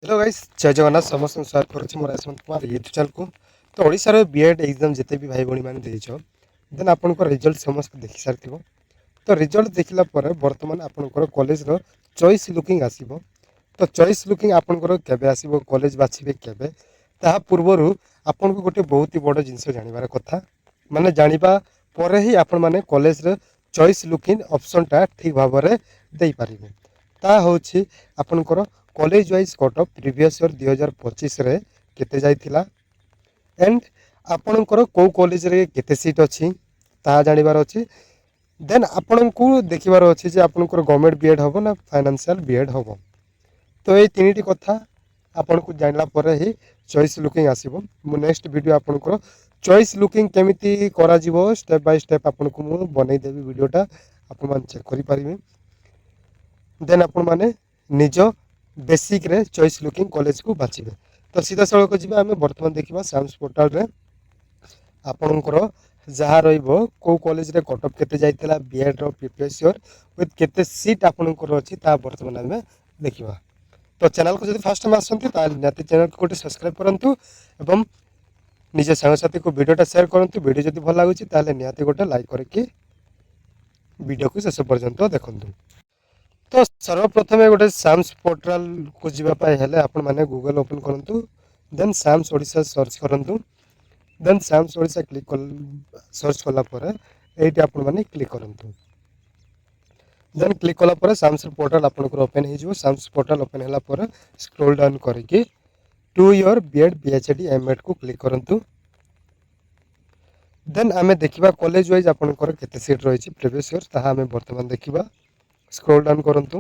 Hello guys जय जगन्नाथ समस्त स्वागत करुच्ची मोर यशवंत कुमार यूट्यूब चैनल को। तो ओडिशार बीएड एग्जाम जिते भी भाई भाई मैंने देछ देन आपन रिजल्ट समस्त देखि सारी तो रिजल्ट देखला पर वर्तमान आपनकर कॉलेज रो चॉइस लुकिंग आसीबो। तो चॉइस लुकिंग आपनकर केबे आसीबो कॉलेज बाछिबे केबे ता पूर्वरु आपन को गोटे बहुत ही बड़ जिंस जानिबार कथा माने जानिबा परे ही आपन माने कॉलेज रो चॉइस लुकिंग ऑप्शन टा ठीक भाव में दे पारिबे। ता होछि आपनकर college wise cut off previous year 2025 रे केते जाइथिला एंड आपनकर को कॉलेज रे केते सीट अछि ता जानिबार अछि। देन आपन को देखिबार अछि जे आपनकर गवर्नमेंट बीएड हबो ना फाइनेंशियल बीएड हबो। तो ये तीनटी कथा आपन को जानला पर ही चॉइस लुकिंग आसीबो। मु नेक्स्ट वीडियो आपनकर चॉइस लुकिंग केमिति करा जिवो स्टेप बाय स्टेप आपन को मु बनै देबी वीडियोटा आपन मान चेक करि पारिबे। देन आपन माने निज बेसिक रे चॉइस लुकिंग कॉलेज को बाछिबे। तो सीधा सड़क जीवा आमे वर्तमान देखिबा साम्स पोर्टल रे आपनकर जहाँ रहिबो को कॉलेज रे कट ऑफ केते जाइतला बीएड रो प्रीवियस ईयर विथ केते सीट आपनकर अछि ता वर्तमान आमे देखिबा। तो चैनल को जदि फर्स्ट टाइम आसंती ताल नियति चैनल को गोटे सब्सक्राइब करंतु एवं निज सांगसाथी को वीडियोटा शेयर करंतु। वीडियो जदि भल लागुछि ताले नियति गोटे लाइक करके वीडियो को शेष पर्यंत देखंतु। तो सर्वप्रथम गोटे साम्स पोर्टल को जीवाई हेले आपण माने गूगल ओपन करंतु देन साम्स ओडिशा सर्च करंतु then SAMS Odisha click search कला पर एटी आपण माने क्लिक करंतु देन क्लिक कला पर साम्स पोर्टल आपण को ओपन हे जिवो। साम्स पोर्टल ओपन हला पर स्क्रॉल डाउन करके to your BEd PhD MEd को क्लिक करंतु। देन आमे देखिबा कॉलेज वाइज आपण को केते सीट रहिछि प्रीवियस ईयर ताहा आमे वर्तमान देखिबा। स्क्रॉल डाउन करंतु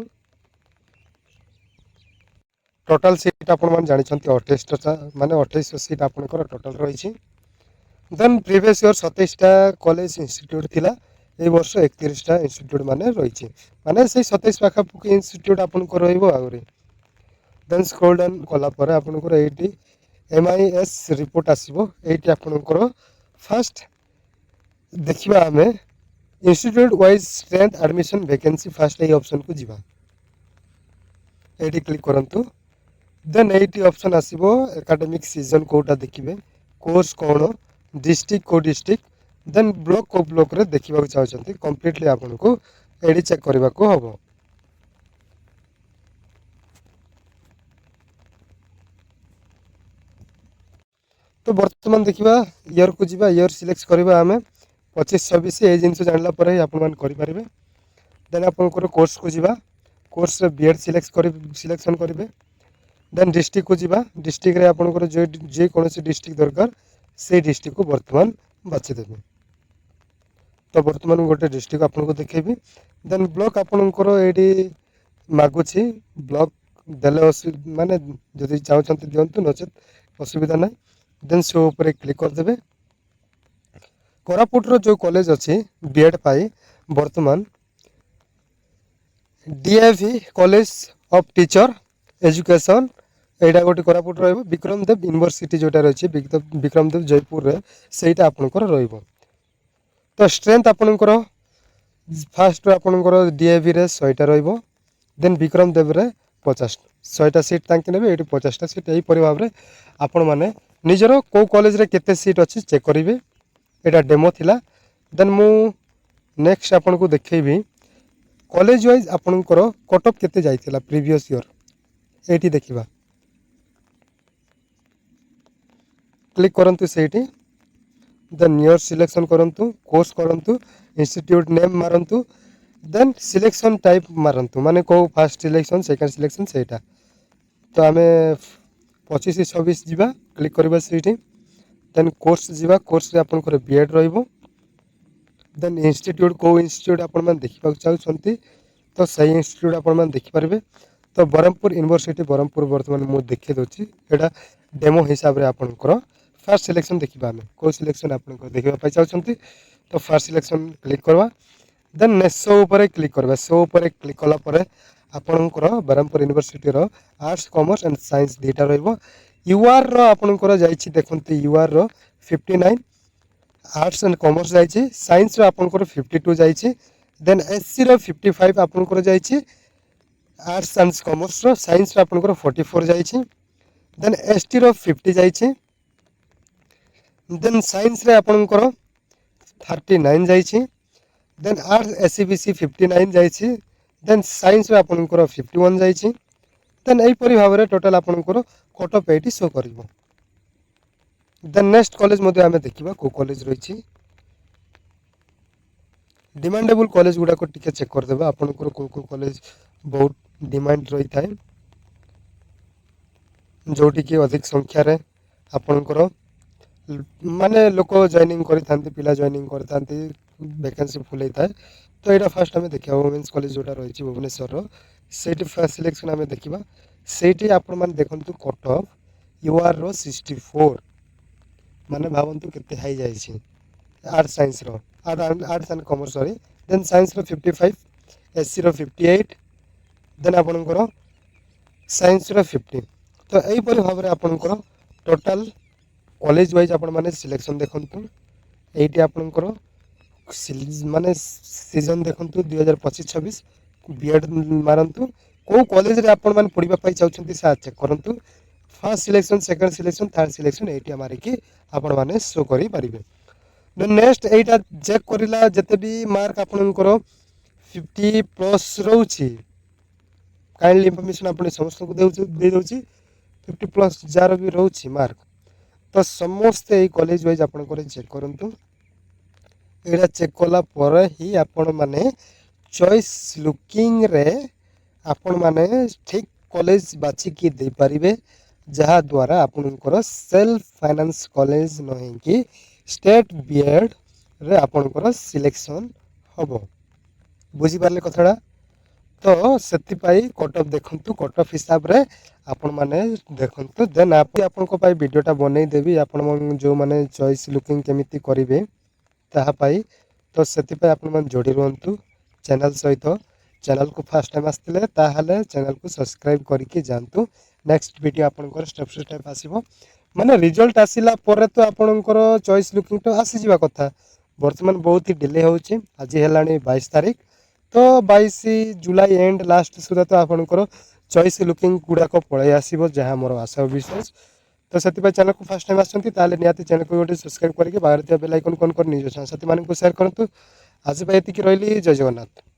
टोटल सीट आपण मान जानि छंती 28 माने 28 सीट आपण को टोटल रहिछि। देन प्रीवियस ईयर 27 टा कॉलेज इंस्टीट्यूट थिला ए वर्ष 31 टा इंस्टीट्यूट माने रहिछि माने से 27 पाखा पुकी इंस्टीट्यूट आपण को रहइबो आउरी। देन स्क्रॉल डाउन कला पर आपण को एटी एमआईएस रिपोर्ट आसीबो। एटी आपण को फर्स्ट देखिबा हमें institute wise strength admission vacancy first ए ऑप्शन को जीवा एटी क्लिक करंतु। देन एटी ऑप्शन आसीबो एकेडमिक सीजन कोटा देखिबे कोर्स कोन डिस्ट्रिक्ट को डिस्ट्रिक्ट देन ब्लॉक को ब्लॉक रे देखिबा चाहछंती कंप्लीटली आपन को एडी चेक करबा को हबो। तो वर्तमान देखिबा ईयर को जीवा ईयर सिलेक्ट करबा हमें 25-26 ए जिंस जानला पर ही आपन मान करि परिबे। देन आपन को कोर्स को जीवा कोर्स रे बीएड सिलेक्शन करिवे। देन डिस्ट्रिक्ट को जीवा डिस्ट्रिक्ट रे आपन को जे कोनोसी डिस्ट्रिक्ट दरकार से डिस्ट्रिक्ट को वर्तमान बाछि देबे। तो वर्तमान गोटे डिस्ट्रिक्ट आपन को देखेबी। देन ब्लॉक आपन को एडी मागुछि ब्लॉक देले माने जदि चाहछंती दियंतु नचेत असुविधा नै। देन शो ऊपर क्लिक कर देबे। कोरापुट रो जो कॉलेज अछि बीएड पाई वर्तमान DAV college of teacher education एटा गोटे कोरापुट रहिबो। विक्रमदेव यूनिवर्सिटी जोटा रही विक्रमदेव जयपुर रे सेटा आपनकर रहिबो। तो स्ट्रेंथ आपनकर फास्ट आपनकर डीएवी रे 100टा रहिबो। देन विक्रमदेव रे 50 100टा सीट तांके नेबे एटी 50टा सीट एही परि भाबरे आपण माने निजरो को कॉलेज रे केते सीट अछि चेक करिवे। एटा डेमो थिला। देन मु नेक्स्ट आपन को देखैबी कॉलेज वाइज आपनकर कट ऑफ केते जाइथिला प्रीवियस ईयर एटी देखिबा क्लिक करंतु सेठी। देन ईयर सिलेक्शन करंतु कोर्स करंतु इंस्टीट्यूट नेम मारंतु देन सिलेक्शन टाइप मारंतु माने को फर्स्ट सिलेक्शन सेकंड सिलेक्शन सेटा। तो आमे 25-26 जीवा क्लिक करबा सेठी। देन कोर्स जीवा कोर्स रे आपन को बीएड रहिबो। देन इंस्टीट्यूट को इंस्टीट्यूट आपन मान देखिबा चाहछंती तो सही इंस्टीट्यूट आपन मान देखि परबे। तो ब्रह्मपुर यूनिवर्सिटी ब्रह्मपुर वर्तमान मु देखि दोछि एटा डेमो हिसाब रे आपन को फर्स्ट सिलेक्शन देखिबा हमें को सिलेक्शन आपन को देखिबा पाइ चाहछंती तो फर्स्ट सिलेक्शन क्लिक करबा। देन नेक्स्ट शो ऊपर क्लिक करबा। शो ऊपर क्लिक कला पर आपन को ब्रह्मपुर यूनिवर्सिटी रो arts commerce and science data रहइबो। यूआर रो आपन को जाइछि देखंती यूआर रो 59 आर्ट्स एंड कॉमर्स जाइछि साइंस रो आपन को 52 जाइछि। देन एससी रो 55 आपन को जाइछि आर्ट्स एंड कॉमर्स साइंस आपंकर 44 जाइए देन एसटी 50 जाइए देन साइंस रे आपंकर 39 जाइए देन आर्ट्स एससीबीसी 59 जाइए देन साइंस रे आपंकर 51 जाइए देन यहीपरी भाव में टोटाल आपंकर कट ऑफ ये शो कर देन नेक्स्ट कॉलेज आम देखा कौ कॉलेज रही डिमांडेबल कॉलेज गुड़ाक टी चेक करदे आपंकर कौ कौ कॉलेज बहुत डिमांड रही था जोटि कि अधिक संख्यार आपणकर माने लोक जॉइनिंग करते पिला जॉइनिंग करते वैकेंसी फुल होता है तो यहाँ फास्ट आम देखा वुमेन्स कॉलेज जोटा रही भुवनेश्वर से सिलेक्शन आम देखा से आपण मैंने देखु कट ऑफ यूआर 64 माने भावतु केते हाई जाइए arts science arts and commerce sorry then science 55 SC 58 then आपणकर साइंस 50 तो यहीपरि भाव में आपणकर टोटाल कॉलेज वाइज आपण माने सिलेक्शन देखंतु एटी आपणकर माने सीजन देखंतु 2025-26 बीएड मारंतु को कॉलेज रे आपण माने पढिबा पई चाहउछंती से चेक करंतु first selection second selection third selection एटी मारिकी आपण माने शो करि परिबे देन नेक्स्ट एटा चेक करिला जते भी मार्क आपणकर 50 प्लस रहउछि काइंडली इंफॉर्मेशन आपण समस्त को दे दउछि 50 प्लस जार भी रहउछि मार्क तो समस्ते ये कॉलेज वाइज आपंकर चेक करंतु एटा चेक कला पर ही आपण माने चॉइस लुकिंग रे आपण माने ठीक कॉलेज बाछिकी दे पारिबे जहा द्वारा आपणकर सेल्फ फाइनेंस कॉलेज नहीं कि स्टेट बीएड रे आपणकर सिलेक्शन हबो बुझी पारले कथाडा तो से कट ऑफ देखंतु कट ऑफ हिसाब रे आपण माने देखंतु देन आप वीडियोटा बनई देवी आपण जो माने चॉइस लुकिंग केमिति करिवे ताहा पाई तो से आपण माने जोड़ी रहंतु चैनल सहित चैनल को फर्स्ट टाइम आसते ताहले चैनल को सब्सक्राइब करके जानतु नेक्स्ट वीडियो आपनकर स्टेप टू स्टेप आसीबो माने रिजल्ट आसिला पर तो आपनकर चॉइस लुकिंग तो आसी जीवा कथा वर्तमान बहुत ही डिले होची आज हेलानी 22 तारीख तो 22 जुलाई एंड लास्ट सुधा तो आपनकर चॉइस लुकिंग गुड़ाक पलि आसो जहाँ मोर आशा विश्वास तो से चैनल को फर्स्ट टाइम आसती निहाती चैनल को गोटे सब्सक्राइब करके बाहर बेल आइकन कौन कर निज साथी मानक शेयर करूँ आज ये रही जय जगन्नाथ।